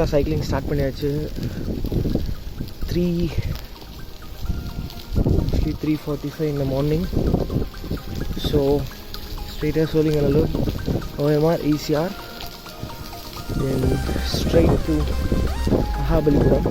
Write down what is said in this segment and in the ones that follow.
ஆக்சுவலாக cycling start பண்ணியாச்சு. 3:45 in the morning. So straight as Solinganallur, OMR, ECR, then straight to Mahabalipuram.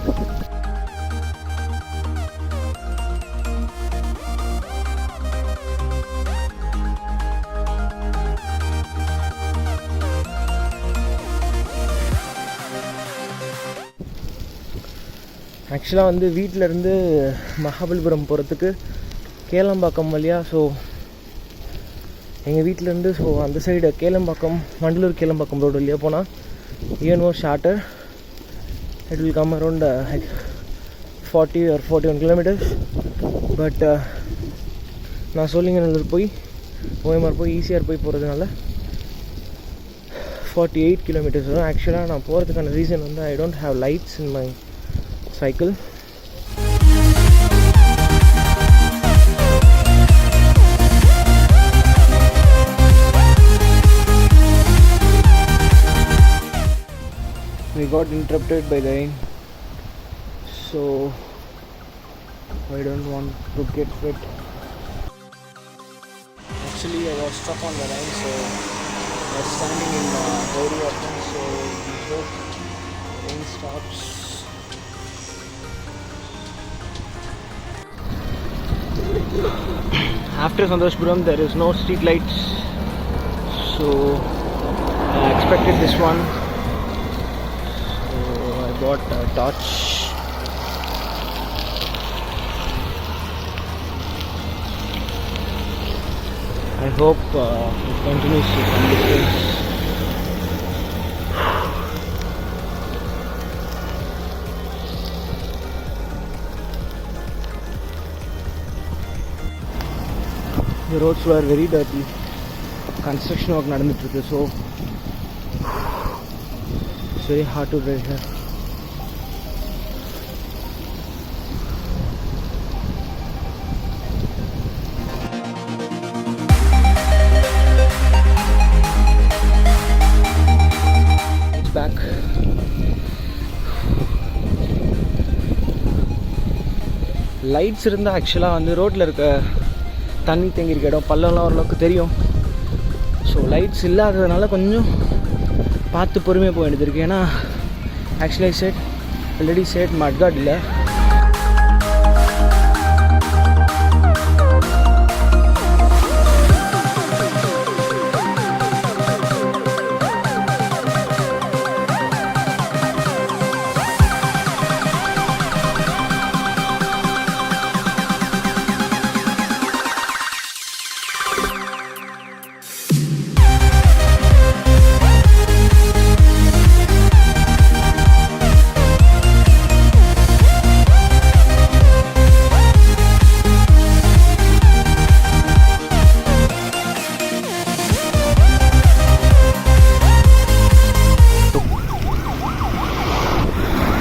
ஆக்சுவலாக வந்து வீட்டிலேருந்து மகாபலிபுரம் போகிறதுக்கு கேளம்பாக்கம் வழியாக, ஸோ எங்கள் வீட்டிலேருந்து ஸோ அந்த சைடு கேளம்பாக்கம், வண்டலூர் கேளம்பாக்கம் ரோடு வழியாக போனால் even more shorter. It will come around like 40 or 41 kilometers. But நான் சோழிங்கநல்லூர் போய் ஓஎம்ஆர் போய் ஈசிஆர் போய் போகிறதுனால 48 kilometers வரும். ஆக்சுவலாக நான் போகிறதுக்கான ரீசன் வந்து I don't have lights in my cycle. We got interrupted by the rain, so I don't want to get wet. Actually I was stuck on the rain, so I was standing in Gauri Open, so we hope rain stops. After Santoshpuram there is no street lights, so I expected this one, so I bought a torch. I hope it continues to come this way. The roads were very dirty. Construction work nadandittu, so it's very hard to drive here. It's back. Lights irundha actually on the road la irukka தண்ணி தேங்கியிருக்க இடம் பள்ளம்லாம் ஓரளவுக்கு தெரியும். So lights இல்லாததுனால கொஞ்சம் பார்த்து பொறுமையாக போக வேண்டியது இருக்குது. ஏன்னா ஆக்சுவலி ஆல்ரெடி செட் மட்காட் இல்லை.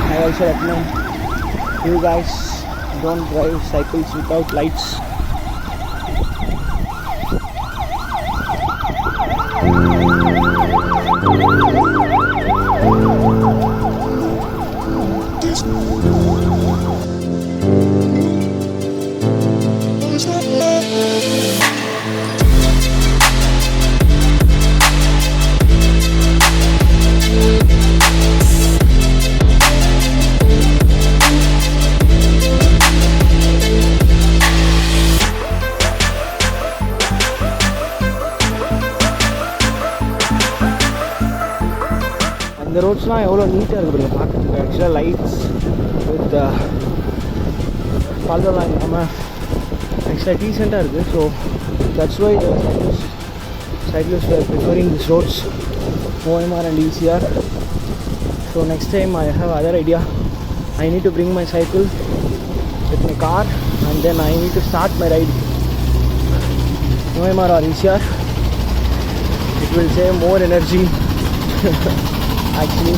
I also recommend you guys don't drive cycles without lights. இந்த ரோட்ஸ்லாம் எவ்வளோ நீட்டாக இருக்குது பார்க்குறதுக்கு. ஆக்சுவலாக லைட்ஸ் வித் பல்லெல்லாம் இல்லாமல் ஆக்சுவலாக டீசெண்டாக இருக்குது. So that's why cyclists were preferring these roads, OMR and ECR. So next time I have other idea. I need to bring my cycle with my car and then I need to start my ride OMR or ECR. It will save more energy actually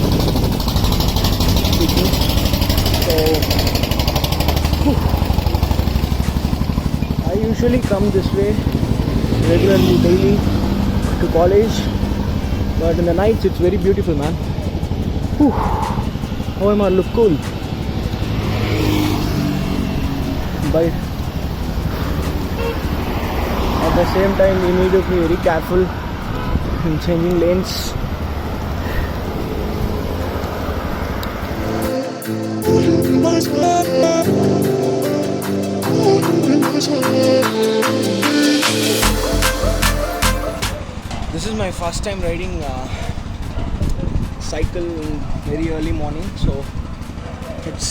speaking. So I usually come this way regularly, daily to college, but in the nights it's very beautiful, man. OMR look cool. But at the same time we need to be very careful in changing lanes. This is my first time riding cycle very early morning, so it's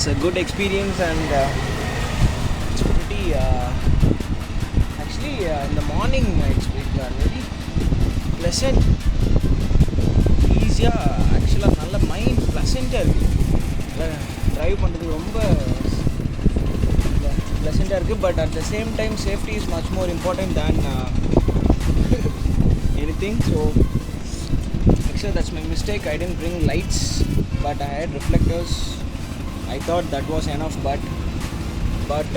a good experience, and it's pretty actually in the morning it's very pleasant, easy. Actually நல்ல mind ப்ளசண்ட்டாக இருக்குது, drive பண்ணுறது ரொம்ப ப்ளசண்ட்டாக இருக்குது. But at the same time safety is much more important than anything. So actually that's my mistake. I didn't bring lights, but I had reflectors. I thought that was enough, but that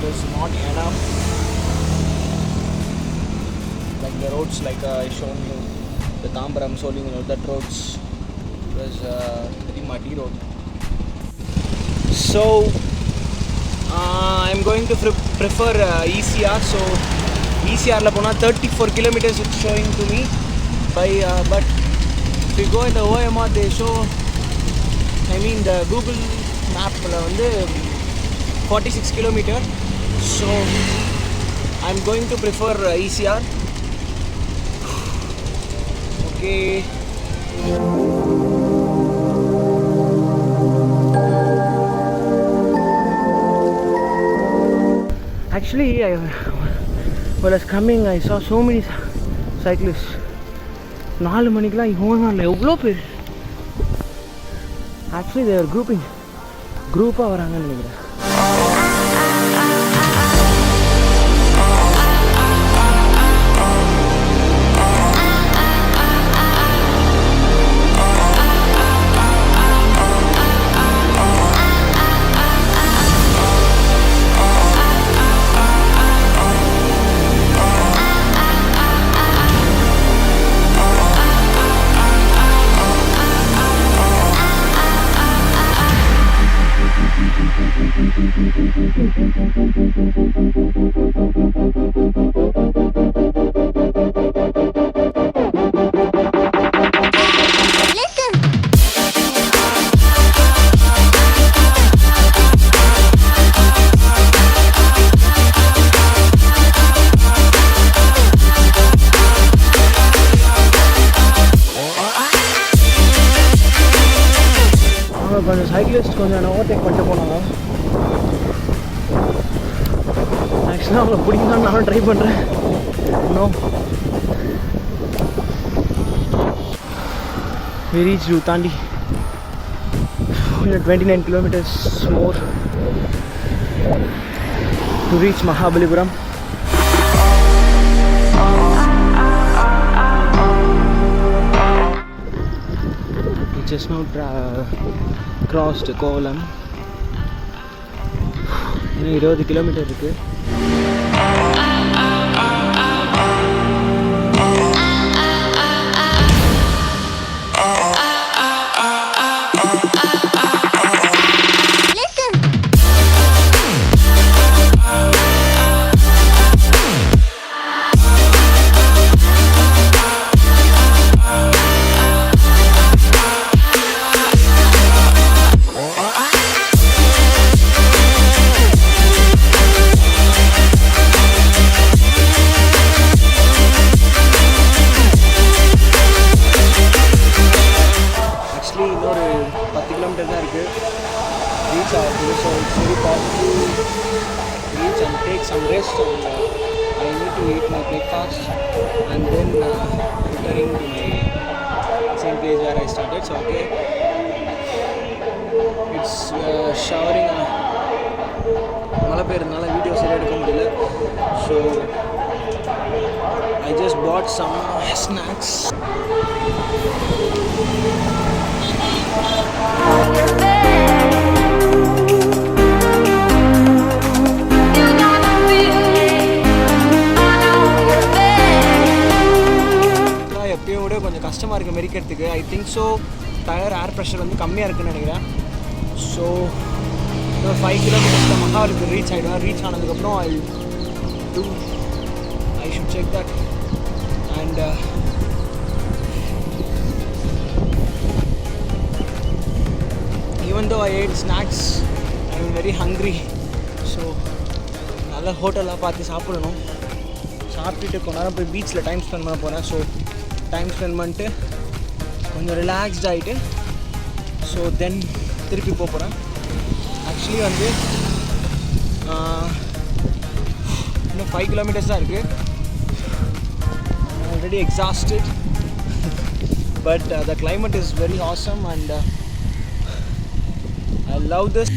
was not enough. Like the roads, like I shown you, the Tambaram, Soling, that roads was very muddy road. So I'm going to prefer ECR. So ECR la pona 34 kilometers it's showing to me by but if you go in the OMR they show, I mean the Google map la vandu 46 kilometer. So I'm going to prefer ECR. Okay. Actually, while I was coming, I saw so many cyclists. 4 மணிக்கெலாம் இவங்க எவ்வளோ பேர். Actually they are குரூப்பாக வராங்கன்னு நினைக்கிறேன். கொஞ்சம் cyclist கொஞ்சம் overtake பண்ணிட்டு போனாங்க. ஆக்சுவலாக அவங்கள பிடிக்கலான்னு நானும் ட்ரை பண்ணுறேன். இன்னும் we reached Uttandi. 29 kilometers more to reach Mahabalipuram. Just now crossed Kovalam. இன்னும் 20 கிலோமீட்டர் இருக்குது. And then returning to my same place where I started. So okay, it's showering. மழை பெய்யறதுனால வீடியோ சரியாக எடுக்க முடியல. So I just bought some snacks. எப்பயும் விட கொஞ்சம் கஷ்டமாக ஆல்சோ டயர் ஏர் ப்ரெஷர் வந்து கம்மியாக இருக்குன்னு நினைக்கிறேன். ஸோ இன்னொரு 5 கிலோமீட்டர்ஸில் மகாபலிபுரம் ரீச் ஆகிடுவேன். ரீச் ஆனதுக்கப்புறம் I should check that. And even though I ate snacks, I am very hungry. So நல்ல ஹோட்டலாக பார்த்து சாப்பிடணும். சாப்பிட்டுட்டு கொஞ்ச நேரம் போய் பீச்சில் டைம் ஸ்பெண்ட் பண்ண போகிறேன். ஸோ டைம் ஸ்பெண்ட் பண்ணிட்டு கொஞ்சம் ரிலாக்ஸ்ட் ஆகிட்டு ஸோ தென் திருப்பி போகிறேன். ஆக்சுவலி வந்து இன்னும் 5 கிலோமீட்டர்ஸ் தான் இருக்குது. Already exhausted, but the climate is very awesome and I love this.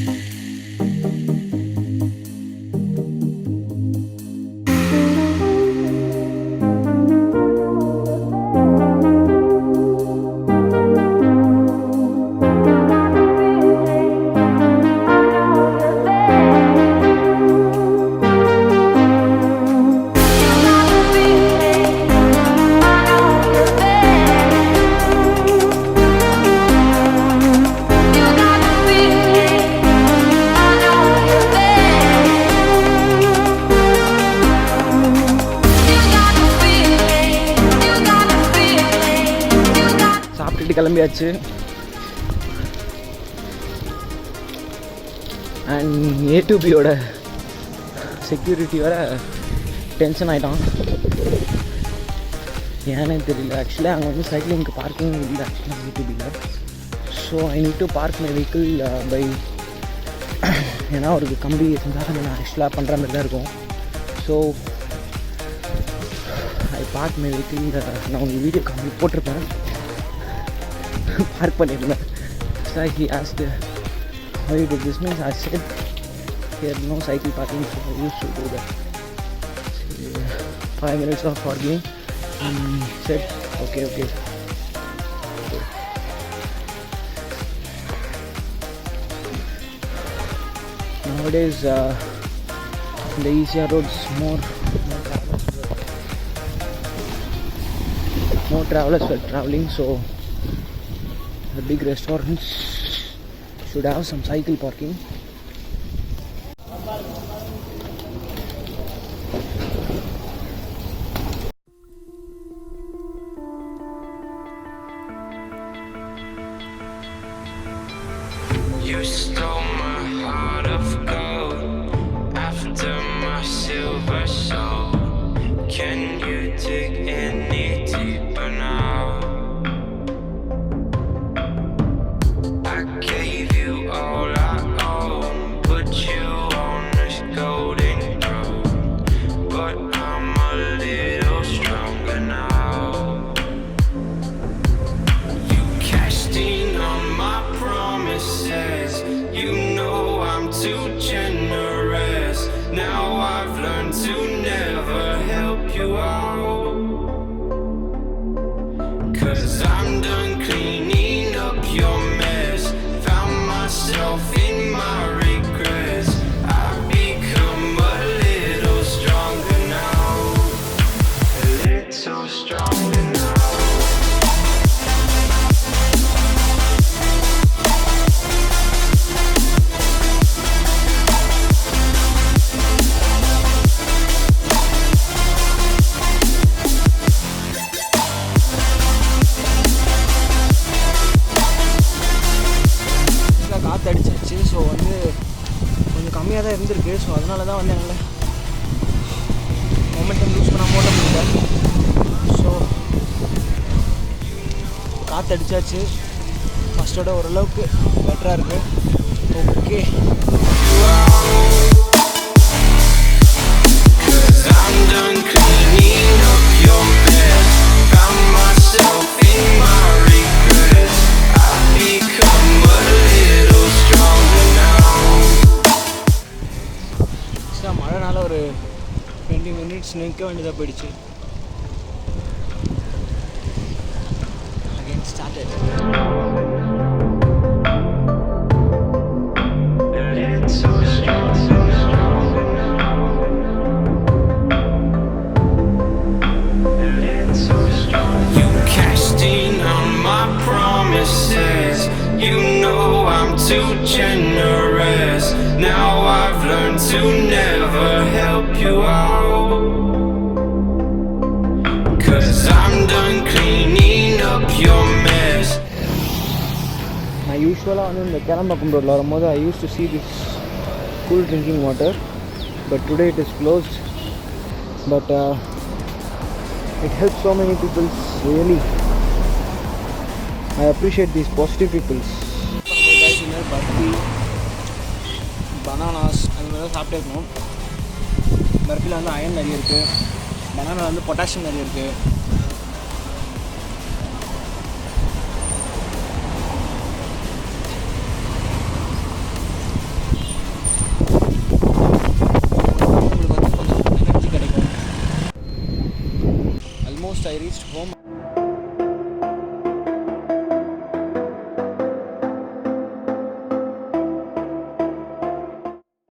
கிளம்பியாச்சு. அண்ட் A to Bயோட செக்யூரிட்டி வர டென்ஷன் ஆகிட்டான். ஏன்னே தெரியல. ஆக்சுவலி அங்கே வந்து சைக்கிளிங்க்கு பார்க்கிங் இல்லை ஆக்சுவலாக A to Bயில். So I need to park my vehicle by, ஏன்னா ஒரு கம்பி இருந்தால் நான் ஆக்சுவலாக பண்ணுற மாதிரி தான் இருக்கும். So I park my vehicle. நான் உங்களுக்கு வீடியோ காமி போட்டிருப்பேன், park பண்ணிருந்தேன். So he asked why you did this. Means I said here no cycle parking, so I used to do that. 5 minutes of parking. Said okay. Nowadays the easier roads more travelers were traveling, so the big restaurants should have some cycle parking. You stole my heart of gold after my silver soul. Can you dig any deeper now? Too generous. Now I've learned to never help you out. 'Cause I'm done cleaning up your mess. Found myself in my regrets. I've become a little stronger now. A little stronger now. காற்றடிச்சிருச்சு. So வந்து கொஞ்சம் கம்மியாக தான் இருந்திருக்கு. So அதனால தான் வந்து என்னால் மொமெண்டம் லூஸ் பண்ணாமல் ஓட்ட முடியல. ஸோ காற்றடிச்சாச்சு. ஃபஸ்ட்டோட ஓரளவுக்கு பெட்டராக இருக்குது. ஓகே, மழைனால ஒரு 20 மினிட்ஸ் நிற்க வேண்டியதாக போயிடுச்சு. Again started. You cashed in on my promise. too generous. Now I've learned to never help you out, 'cause I'm done cleaning up your mess. நான் யூஸ்வலாக வந்து இந்த கேளம்பாக்கம் ரோட்டில் வரும்போது I use to see this cool drinking water, but today it is closed. But it helps so many people, really. I appreciate these positive people. Barfi, bananas அது மாதிரி தான் சாப்பிட்டே இருக்கணும். பர்ஃபியில் வந்து அயன் நிறைய இருக்குது, பனானா வந்து பொட்டாசியம் நிறைய இருக்குது. Almost I reached home.